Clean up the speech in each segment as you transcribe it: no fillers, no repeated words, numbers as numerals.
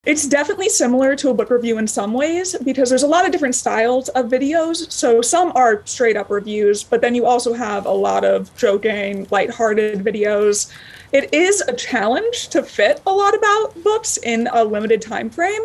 It's definitely similar to a book review in some ways because there's a lot of different styles of videos. So some are straight up reviews, but then you also have a lot of joking, lighthearted videos. It is a challenge to fit a lot about books in a limited time frame.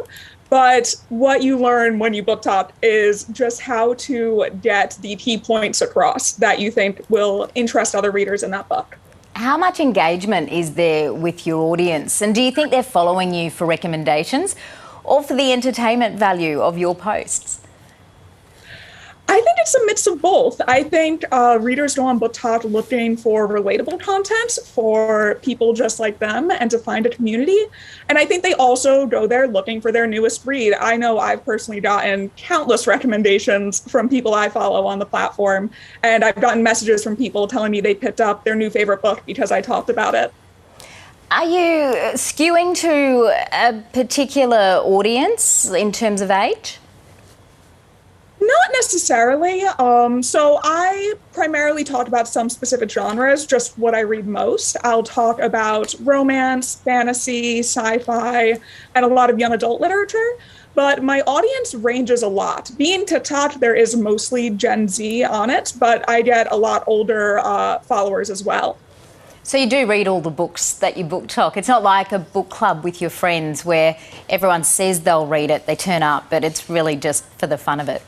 But what you learn when you book talk is just how to get the key points across that you think will interest other readers in that book. How much engagement is there with your audience? And do you think they're following you for recommendations or for the entertainment value of your posts? I think it's a mix of both. I think readers go on BookTok looking for relatable content for people just like them and to find a community. And I think they also go there looking for their newest read. I know I've personally gotten countless recommendations from people I follow on the platform, and I've gotten messages from people telling me they picked up their new favorite book because I talked about it. Are you skewing to a particular audience in terms of age? Not necessarily. So I primarily talk about some specific genres, just what I read most. I'll talk about romance, fantasy, sci-fi, and a lot of young adult literature. But my audience ranges a lot. Being TikTok, there is mostly Gen Z on it, but I get a lot older followers as well. So you do read all the books that you BookTok. It's not like a book club with your friends where everyone says they'll read it, they turn up, but it's really just for the fun of it.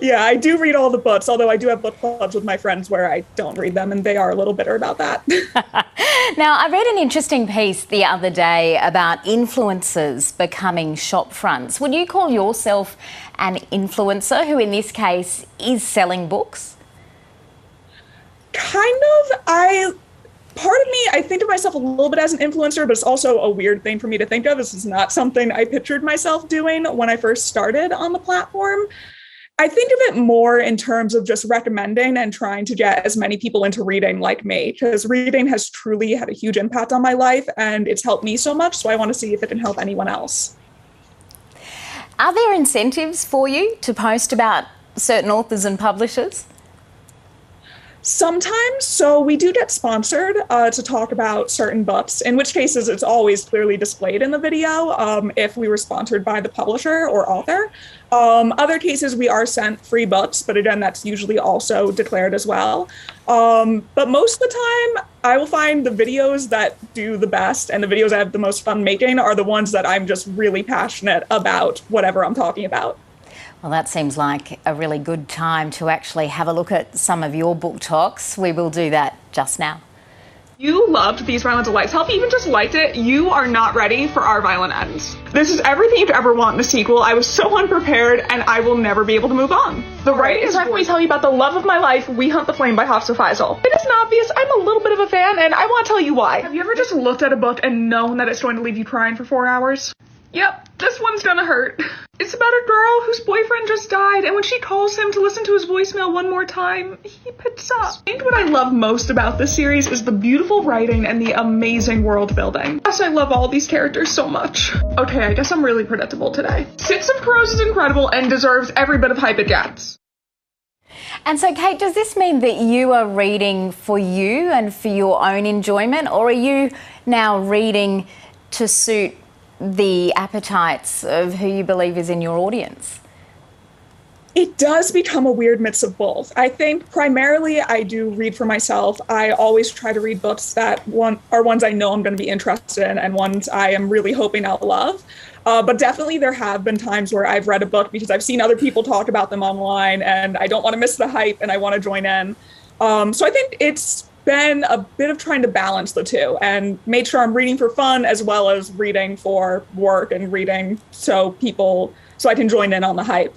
Yeah, I do read all the books, although I do have book clubs with my friends where I don't read them, and they are a little bitter about that. Now, I read an interesting piece the other day about influencers becoming shop fronts. Would you call yourself an influencer who, in this case, is selling books? Kind of. Part of me, I think of myself a little bit as an influencer, but it's also a weird thing for me to think of. This is not something I pictured myself doing when I first started on the platform. I think of it more in terms of just recommending and trying to get as many people into reading like me, because reading has truly had a huge impact on my life and it's helped me so much. So I want to see if it can help anyone else. Are there incentives for you to post about certain authors and publishers? Sometimes. So we do get sponsored to talk about certain books, in which cases it's always clearly displayed in the video if we were sponsored by the publisher or author. Other cases we are sent free books, but again, that's usually also declared as well. But most of the time, I will find the videos that do the best and the videos I have the most fun making are the ones that I'm just really passionate about whatever I'm talking about. Well, that seems like a really good time to actually have a look at some of your book talks. We will do that just now. You loved These Violent Delights. Help, even just liked it. You are not ready for Our Violent Ends. This is everything you'd ever want in a sequel. I was so unprepared, and I will never be able to move on. The writing is let me tell you about the love of my life, We Hunt the Flame by Hafsa Faisal. It isn't obvious. I'm a little bit of a fan, and I want to tell you why. Have you ever just looked at a book and known that it's going to leave you crying for 4 hours? Yep, this one's gonna hurt. It's about a girl whose boyfriend just died, and when she calls him to listen to his voicemail one more time, he picks up. I think what I love most about this series is the beautiful writing and the amazing world building. Yes, I love all these characters so much. Okay, I guess I'm really predictable today. Six of Crows is incredible and deserves every bit of hype it gets. And so, Kate, does this mean that you are reading for you and for your own enjoyment, or are you now reading to suit the appetites of who you believe is in your audience? It does become a weird mix of both. I think primarily I do read for myself. I always try to read books that are ones I know I'm going to be interested in and ones I am really hoping I'll love. But definitely there have been times where I've read a book because I've seen other people talk about them online and I don't want to miss the hype and I want to join in. So I think it's been a bit of trying to balance the two and make sure I'm reading for fun as well as reading for work and reading so I can join in on the hype.